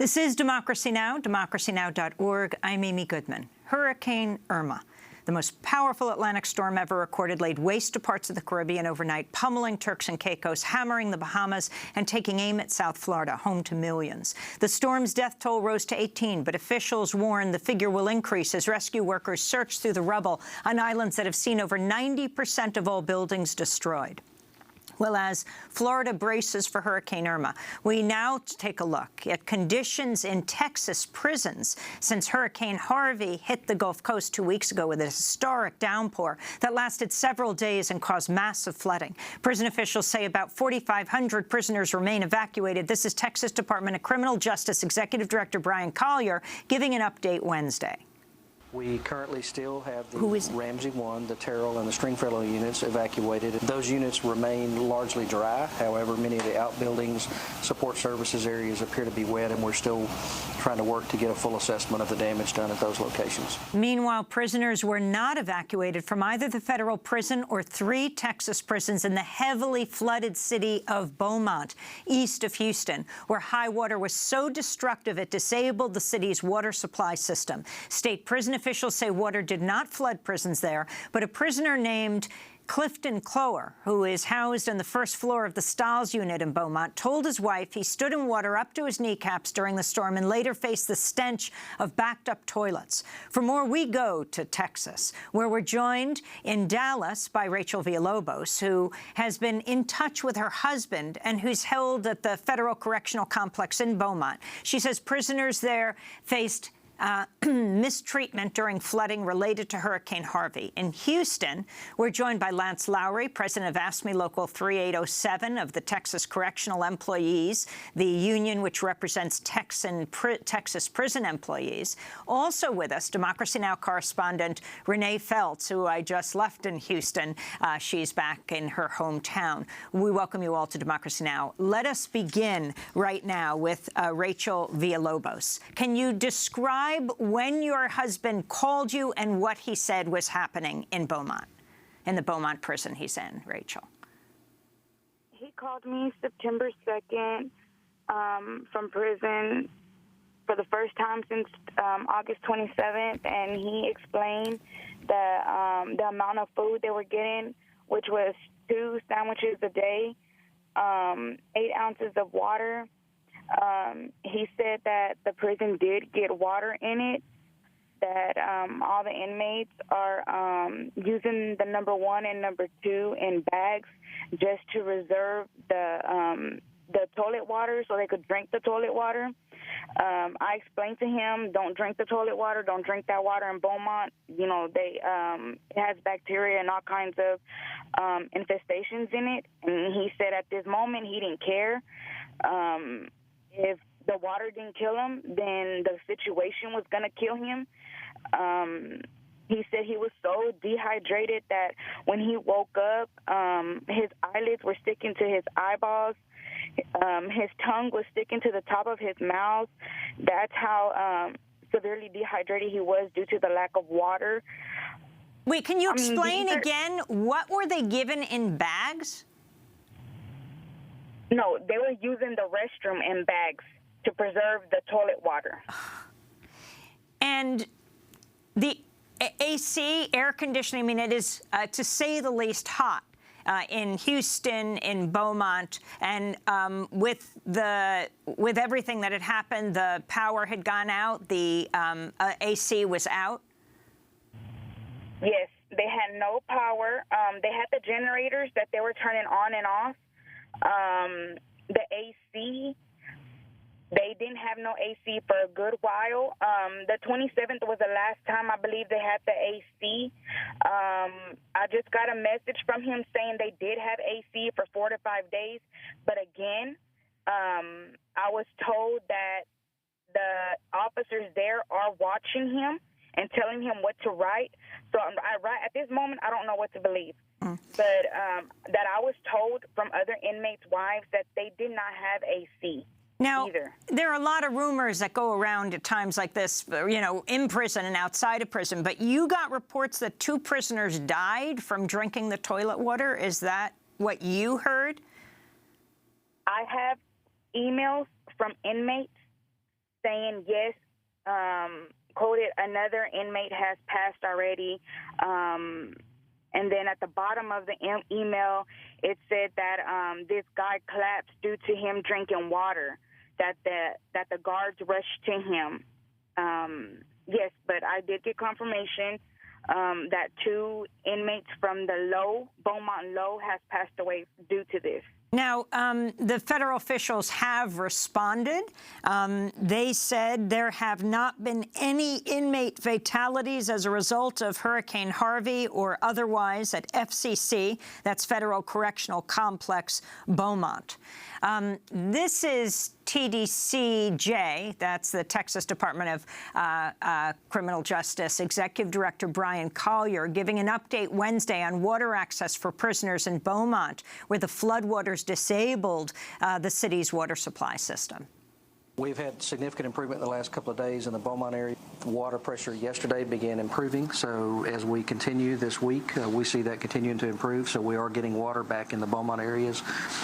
This is Democracy Now!, democracynow.org. I'm Amy Goodman. Hurricane Irma, the most powerful Atlantic storm ever recorded, laid waste to parts of the Caribbean overnight, pummeling Turks and Caicos, hammering the Bahamas, and taking aim at South Florida, home to millions. The storm's death toll rose to 18, but officials warn the figure will increase as rescue workers search through the rubble on islands that have seen over 90% of all buildings destroyed. Well, as Florida braces for Hurricane Irma, we now take a look at conditions in Texas prisons since Hurricane Harvey hit the Gulf Coast 2 weeks ago with a historic downpour that lasted several days and caused massive flooding. Prison officials say about 4,500 prisoners remain evacuated. This is Texas Department of Criminal Justice Executive Director Brian Collier giving an update Wednesday. We currently still have the Ramsey 1, the Terrell, and the Stringfellow units evacuated. Those units remain largely dry. However, many of the outbuildings, support services areas appear to be wet, and we're still trying to work to get a full assessment of the damage done at those locations. Meanwhile, prisoners were not evacuated from either the federal prison or 3 Texas prisons in the heavily flooded city of Beaumont, east of Houston, where high water was so destructive it disabled the city's water supply system. State prison officials say water did not flood prisons there, but a prisoner named Clifton Clower, who is housed on the first floor of the Stiles unit in Beaumont, told his wife he stood in water up to his kneecaps during the storm and later faced the stench of backed-up toilets. For more, we go to Texas, where we're joined in Dallas by Rachael Villalobos, who has been in touch with her husband and who's held at the Federal Correctional Complex in Beaumont. She says prisoners there faced mistreatment during flooding related to Hurricane Harvey. In Houston, we're joined by Lenz Lowry, president of AFSCME Local 3807 of the Texas Correctional Employees, the union which represents Texas prison employees. Also with us, Democracy Now! Correspondent Rene Felts, who I just left in Houston. She's back in her hometown. We welcome you all to Democracy Now! Let us begin right now with Rachael Villalobos. Can you describe when your husband called you and what he said was happening in Beaumont, in the Beaumont prison he's in, Rachael? He called me September 2nd from prison for the first time since August 27th, and he explained the amount of food they were getting, which was 2 sandwiches a day, 8 ounces of water. He said that the prison did get water in it, that all the inmates are using the number 1 and number 2 in bags just to reserve the toilet water so they could drink the toilet water. I explained to him, don't drink the toilet water, don't drink that water in Beaumont. You know, it has bacteria and all kinds of infestations in it. And he said at this moment he didn't care. If the water didn't kill him, then the situation was going to kill him. He said he was so dehydrated that when he woke up, his eyelids were sticking to his eyeballs. His tongue was sticking to the top of his mouth. That's how severely dehydrated he was due to the lack of water. Wait, can you explain again, what were they given in bags? No, they were using the restroom in bags to preserve the toilet water. And the AC, air conditioning, I mean, it is, to say the least, hot in Houston, in Beaumont, and with everything that had happened, the power had gone out, the AC was out? Yes, they had no power. They had the generators that they were turning on and off. The AC, they didn't have no AC for a good while. The 27th was the last time I believe they had the AC. I just got a message from him saying they did have AC for 4 to 5 days. But again, I was told that the officers there are watching him and telling him what to write. So at this moment, I don't know what to believe. But that I was told from other inmates' wives that they did not have AC. Now, either. There are a lot of rumors that go around at times like this, you know, in prison and outside of prison, but you got reports that 2 prisoners died from drinking the toilet water. Is that what you heard? I have emails from inmates saying yes, quoted, another inmate has passed already. And then at the bottom of the email, it said that this guy collapsed due to him drinking water, that the guards rushed to him. Yes, but I did get confirmation that 2 inmates from the Beaumont Low has passed away due to this. Now, the federal officials have responded. They said there have not been any inmate fatalities as a result of Hurricane Harvey or otherwise at FCC, that's Federal Correctional Complex, Beaumont. This is TDCJ, that's the Texas Department of Criminal Justice, Executive Director Brian Collier, giving an update Wednesday on water access for prisoners in Beaumont, where the floodwaters disabled the city's water supply system. We've had significant improvement in the last couple of days in the Beaumont area. Water pressure yesterday began improving, so as we continue this week, we see that continuing to improve, so we are getting water back in the Beaumont areas.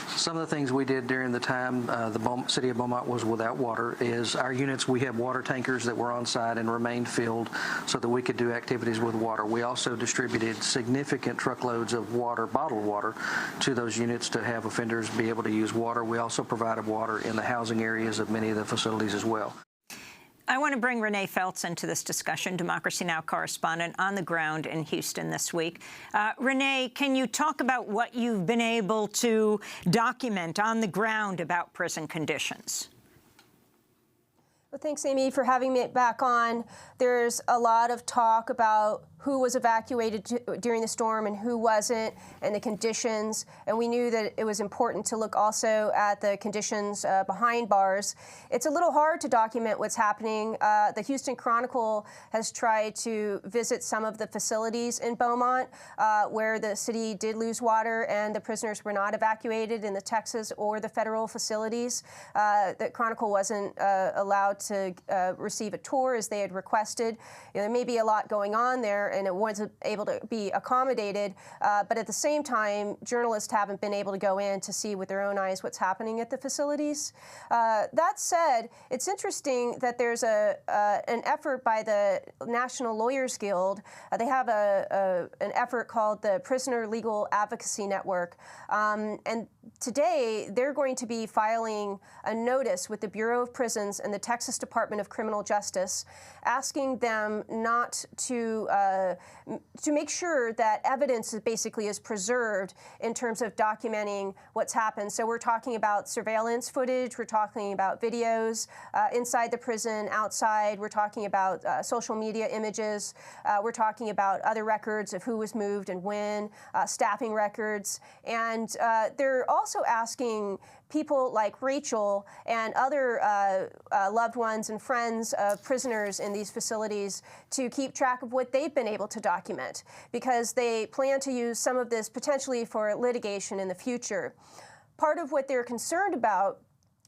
Some of the things we did during the time the city of Beaumont was without water is our units, we have water tankers that were on site and remained filled so that we could do activities with water. We also distributed significant truckloads of water, bottled water, to those units to have offenders be able to use water. We also provided water in the housing areas of many of the facilities as well. I want to bring Rene Felts into this discussion, Democracy Now! Correspondent on the ground in Houston this week. Rene, can you talk about what you've been able to document on the ground about prison conditions? Well, thanks, Amy, for having me back on. There's a lot of talk about who was evacuated during the storm and who wasn't, and the conditions. And we knew that it was important to look also at the conditions behind bars. It's a little hard to document what's happening. The Houston Chronicle has tried to visit some of the facilities in Beaumont where the city did lose water and the prisoners were not evacuated in the Texas or the federal facilities. The Chronicle wasn't allowed to receive a tour as they had requested. You know, there may be a lot going on there, and it wasn't able to be accommodated. But at the same time, journalists haven't been able to go in to see with their own eyes what's happening at the facilities. That said, it's interesting that there's an effort by the National Lawyers Guild. They have an effort called the Prisoner Legal Advocacy Network. And today, they're going to be filing a notice with the Bureau of Prisons and the Texas Department of Criminal Justice, asking them not to make sure that evidence basically is preserved in terms of documenting what's happened. So we're talking about surveillance footage, we're talking about videos inside the prison, outside, we're talking about social media images, we're talking about other records of who was moved and when, staffing records, and they're also asking people like Rachael and other loved ones and friends of prisoners in these facilities to keep track of what they've been able to document, because they plan to use some of this potentially for litigation in the future. Part of what they're concerned about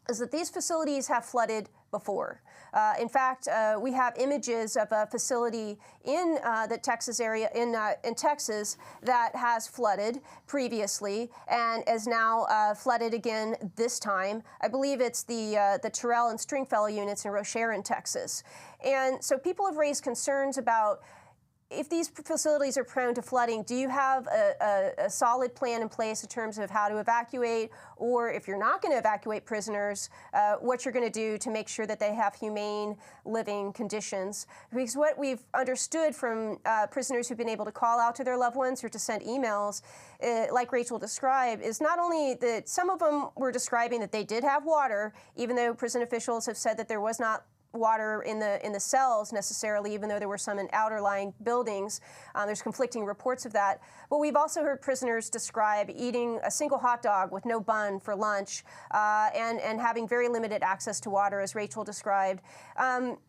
is that these facilities have flooded before. In fact, we have images of a facility in the Texas area, in Texas, that has flooded previously and is now flooded again this time. I believe it's the Terrell and Stringfellow units in Rochelle, Texas. And so people have raised concerns about, if these facilities are prone to flooding, do you have a solid plan in place in terms of how to evacuate, or if you're not going to evacuate prisoners, what you're going to do to make sure that they have humane living conditions? Because what we've understood from prisoners who've been able to call out to their loved ones or to send emails, like Rachael described, is not only that some of them were describing that they did have water, even though prison officials have said that there was not water in the cells necessarily, even though there were some in outer-lying buildings. There's conflicting reports of that. But we've also heard prisoners describe eating a single hot dog with no bun for lunch and having very limited access to water, as Rachael described.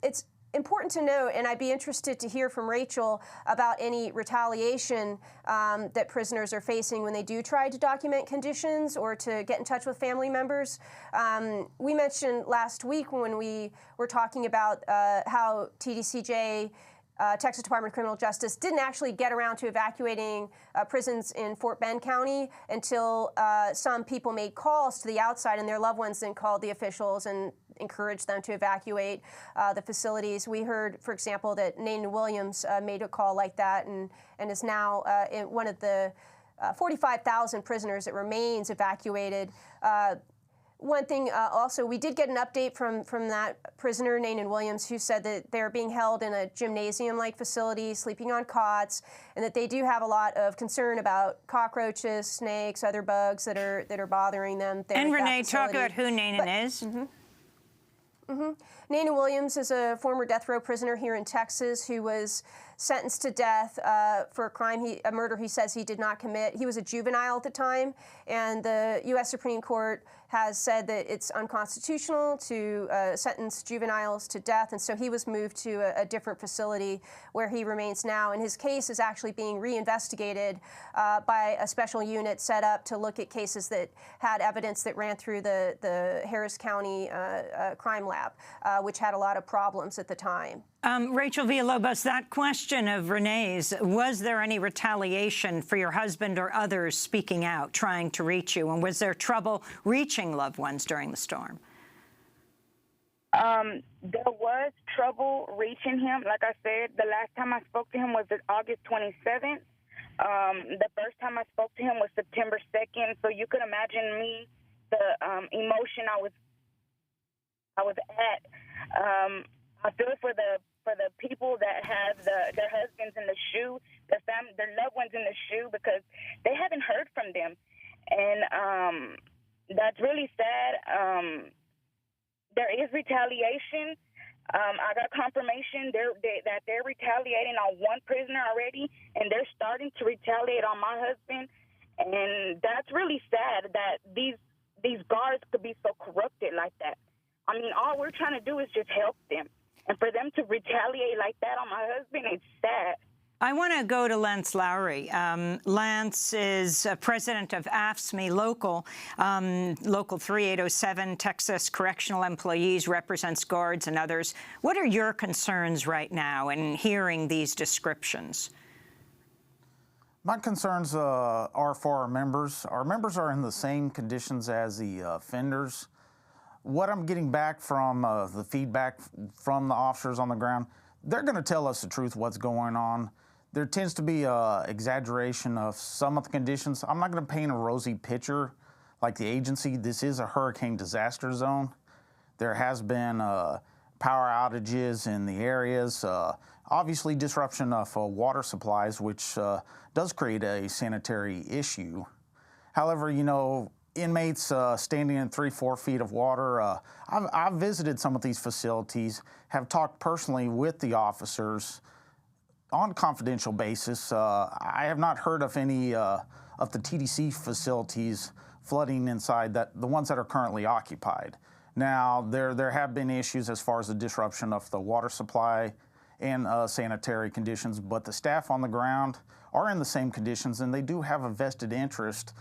It's important to note, and I'd be interested to hear from Rachael about any retaliation that prisoners are facing when they do try to document conditions or to get in touch with family members. We mentioned last week when we were talking about how TDCJ Texas Department of Criminal Justice didn't actually get around to evacuating prisons in Fort Bend County until some people made calls to the outside, and their loved ones then called the officials and encouraged them to evacuate the facilities. We heard, for example, that Rene Williams made a call like that and is now in one of the 45,000 prisoners that remains evacuated. One thing also, we did get an update from that prisoner, Rene Williams, who said that they're being held in a gymnasium-like facility, sleeping on cots, and that they do have a lot of concern about cockroaches, snakes, other bugs that are bothering them there. And Rene, talk about who Rene is. Rene Williams is a former death row prisoner here in Texas who was sentenced to death for a murder he says he did not commit. He was a juvenile at the time, and the U.S. Supreme Court has said that it's unconstitutional to sentence juveniles to death, and so he was moved to a different facility where he remains now. And his case is actually being reinvestigated by a special unit set up to look at cases that had evidence that ran through the Harris County crime lab, which had a lot of problems at the time. Rachael Villalobos, that question of Rene's, was there any retaliation for your husband or others speaking out, trying to reach you? And was there trouble reaching loved ones during the storm? There was trouble reaching him. Like I said, the last time I spoke to him was August 27th. The first time I spoke to him was September 2nd. So you could imagine me, the emotion I was at. I feel for the people that have their husbands in the shoe, their loved ones in the shoe, because they haven't heard from them, and that's really sad. There is retaliation. I got confirmation that they're retaliating on one prisoner already, and they're starting to retaliate on my husband, and that's really sad that these guards could be so corrupted like that. I mean, all we're trying to do is just help them. And for them to retaliate like that on my husband, it's sad. I want to go to Lenz Lowry. Lance is president of AFSCME Local. Local 3807, Texas Correctional Employees, represents guards and others. What are your concerns right now in hearing these descriptions? My concerns are for our members. Our members are in the same conditions as the offenders. What I'm getting back from the feedback from the officers on the ground, they're going to tell us the truth, what's going on. There tends to be an exaggeration of some of the conditions. I'm not going to paint a rosy picture like the agency. This is a hurricane disaster zone. There has been power outages in the areas, obviously disruption of water supplies, which does create a sanitary issue. However, you know, inmates standing in 3-4 feet of water. I've visited some of these facilities, have talked personally with the officers on a confidential basis. I have not heard of any of the TDC facilities flooding inside, the ones that are currently occupied. Now, there have been issues as far as the disruption of the water supply and sanitary conditions, but the staff on the ground are in the same conditions, and they do have a vested interest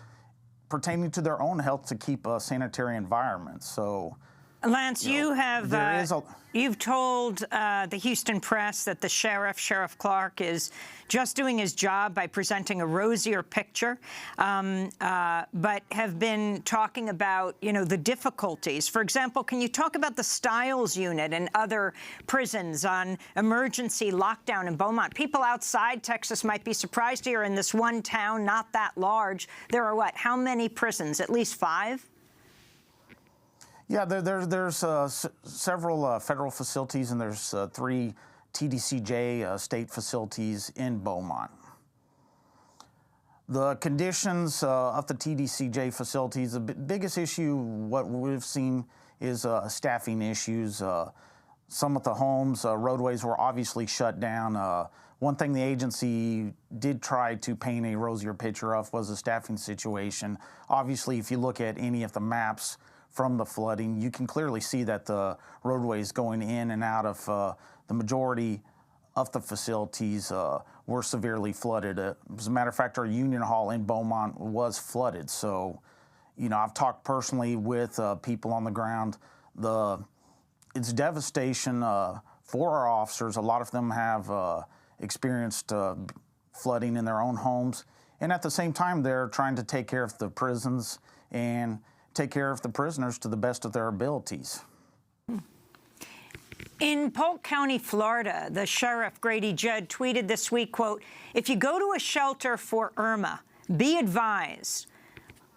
pertaining to their own health to keep a sanitary environment. So, Lance, you've told the Houston Press that the Sheriff Clark, is just doing his job by presenting a rosier picture, but have been talking about, you know, the difficulties. For example, can you talk about the Stiles unit and other prisons on emergency lockdown in Beaumont? People outside Texas might be surprised here in this one town, not that large. There are what? How many prisons? At least 5? Yeah, there's several federal facilities, and there's 3 TDCJ state facilities in Beaumont. The conditions of the TDCJ facilities, the biggest issue, what we've seen, is staffing issues. Some of the homes, roadways were obviously shut down. One thing the agency did try to paint a rosier picture of was the staffing situation. Obviously, if you look at any of the maps from the flooding, you can clearly see that the roadways going in and out of the majority of the facilities were severely flooded. As a matter of fact, our Union Hall in Beaumont was flooded. So, you know, I've talked personally with people on the ground. It's devastation for our officers. A lot of them have experienced flooding in their own homes. And at the same time, they're trying to take care of the prisons and take care of the prisoners to the best of their abilities. In Polk County, Florida, the sheriff, Grady Judd, tweeted this week, quote, "If you go to a shelter for Irma, be advised,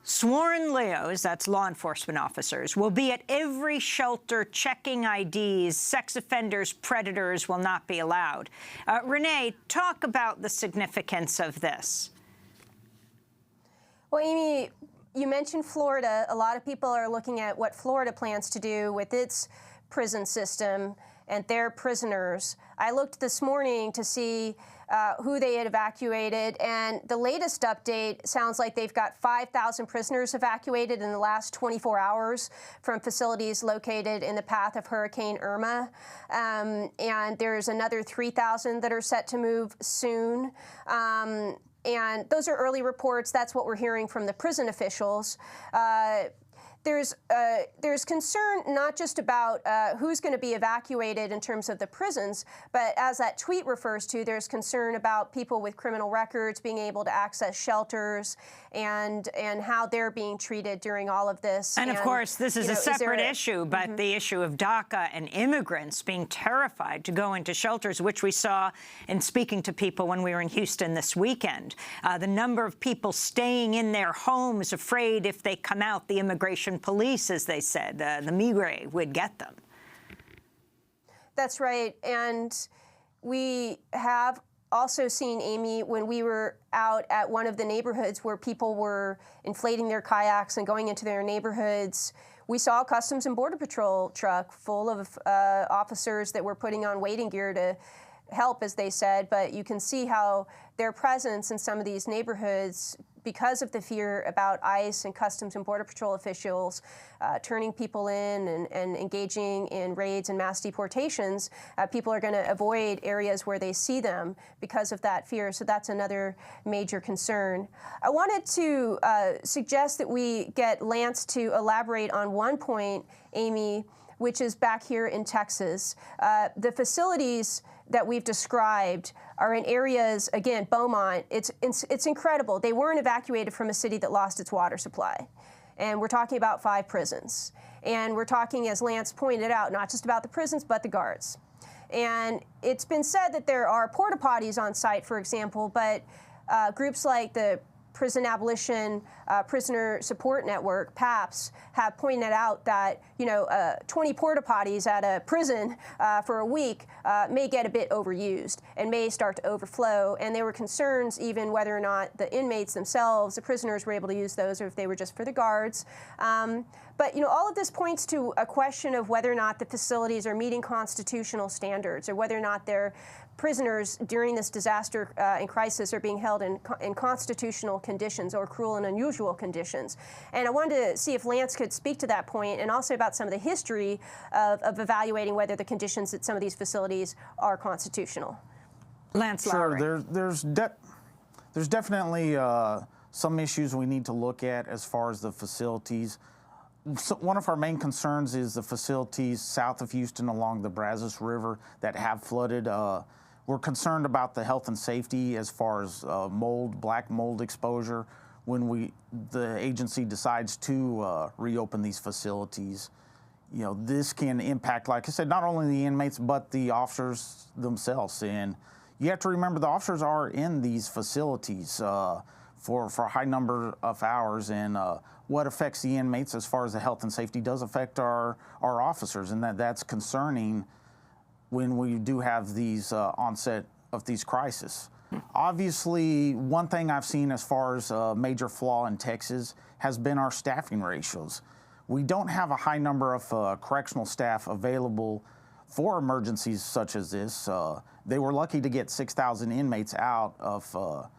sworn LEOs, that's law enforcement officers, will be at every shelter checking IDs. Sex offenders, predators will not be allowed." Rene, talk about the significance of this. Well, Amy, you mentioned Florida. A lot of people are looking at what Florida plans to do with its prison system and their prisoners. I looked this morning to see who they had evacuated, and the latest update sounds like they've got 5,000 prisoners evacuated in the last 24 hours from facilities located in the path of Hurricane Irma, and there's another 3,000 that are set to move soon. And those are early reports. That's what we're hearing from the prison officials. There's concern not just about who's going to be evacuated in terms of the prisons, but as that tweet refers to, there's concern about people with criminal records being able to access shelters and how they're being treated during all of this. And of course, this is a separate issue, but the issue of DACA and immigrants being terrified to go into shelters, which we saw in speaking to people when we were in Houston this weekend. The number of people staying in their homes, afraid if they come out, the immigration police, as they said, the Migre would get them. That's right. And we have also seen, Amy, when we were out at one of the neighborhoods where people were inflating their kayaks and going into their neighborhoods, we saw a Customs and Border Patrol truck full of officers that were putting on wading gear to help, as they said. But you can see how their presence in some of these neighborhoods, because of the fear about ICE and Customs and Border Patrol officials turning people in and engaging in raids and mass deportations, people are going to avoid areas where they see them because of that fear. So that's another major concern. I wanted to suggest that we get Lance to elaborate on one point, Amy, which is back here in Texas. The facilities that we've described are in areas, again, Beaumont, it's incredible. They weren't evacuated from a city that lost its water supply. And we're talking about 5 prisons. And we're talking, as Lance pointed out, not just about the prisons, but the guards. And it's been said that there are porta potties on site, for example, but groups like the Prison Abolition Prisoner Support Network, PAPS, have pointed out that 20 porta potties at a prison for a week may get a bit overused and may start to overflow. And there were concerns even whether or not the inmates themselves, the prisoners, were able to use those or if they were just for the guards. But all of this points to a question of whether or not the facilities are meeting constitutional standards, or whether or not their prisoners during this disaster and crisis are being held in constitutional conditions or cruel and unusual conditions. And I wanted to see if Lance could speak to that point, and also about some of the history of evaluating whether the conditions at some of these facilities are constitutional. Lance Lowry. Sure, there's definitely some issues we need to look at as far as the facilities. So one of our main concerns is the facilities south of Houston along the Brazos River that have flooded. We're concerned about the health and safety as far as mold, black mold exposure when the agency decides to reopen these facilities. This can impact, like I said, not only the inmates but the officers themselves. And you have to remember the officers are in these facilities for a high number of hours, and what affects the inmates as far as the health and safety does affect our officers, and that's concerning when we do have these onset of these crises. Obviously, one thing I've seen as far as a major flaw in Texas has been our staffing ratios. We don't have a high number of correctional staff available for emergencies such as this. They were lucky to get 6,000 inmates out of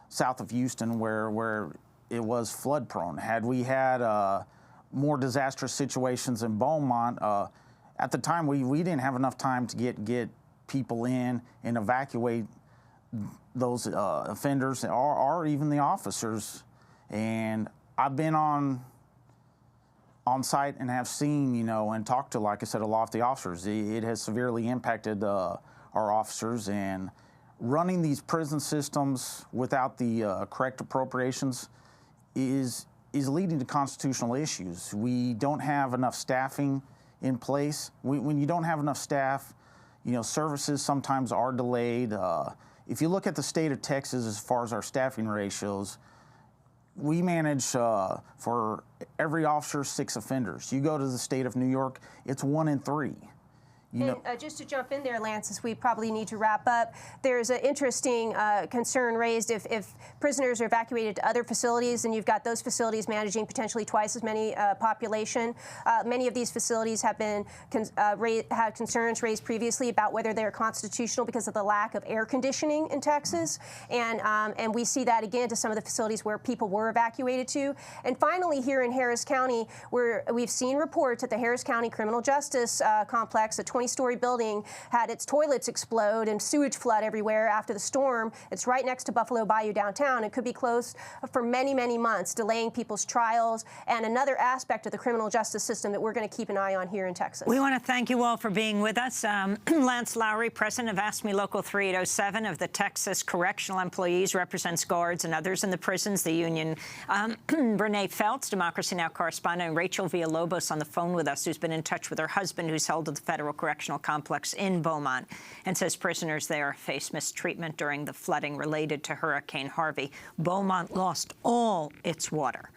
south of Houston where it was flood prone. Had we had more disastrous situations in Beaumont, at the time we didn't have enough time to get people in and evacuate those offenders or even the officers. And I've been on on site and have seen, and talked to, like I said, a lot of the officers. It has severely impacted our officers, and running these prison systems without the correct appropriations is leading to constitutional issues. We don't have enough staffing in place. When you don't have enough staff, services sometimes are delayed. If you look at the state of Texas as far as our staffing ratios, we manage for every officer 6 offenders. You go to the state of New York, it's 1 in 3. And just to jump in there, Lance, as we probably need to wrap up, there's an interesting concern raised if prisoners are evacuated to other facilities, and you've got those facilities managing potentially twice as many population. Many of these facilities have been had concerns raised previously about whether they're constitutional because of the lack of air conditioning in Texas, and we see that again to some of the facilities where people were evacuated to. And finally, here in Harris County, we've seen reports at the Harris County Criminal Justice Complex, a 20-story building, had its toilets explode and sewage flood everywhere after the storm. It's right next to Buffalo Bayou downtown. It could be closed for many, many months, delaying people's trials, and another aspect of the criminal justice system that we're going to keep an eye on here in Texas. We want to thank you all for being with us. Lenz Lowry, president of AFSCME Local 3807 of the Texas Correctional Employees, represents guards and others in the prisons. The union, Rene Felts, Democracy Now! Correspondent, and Rachael Villalobos on the phone with us, who's been in touch with her husband, who's held at the Federal Correctional Complex in Beaumont, and says prisoners there face mistreatment during the flooding related to Hurricane Harvey. Beaumont lost all its water.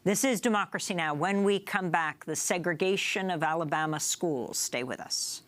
This is Democracy Now! When we come back, the segregation of Alabama schools. Stay with us.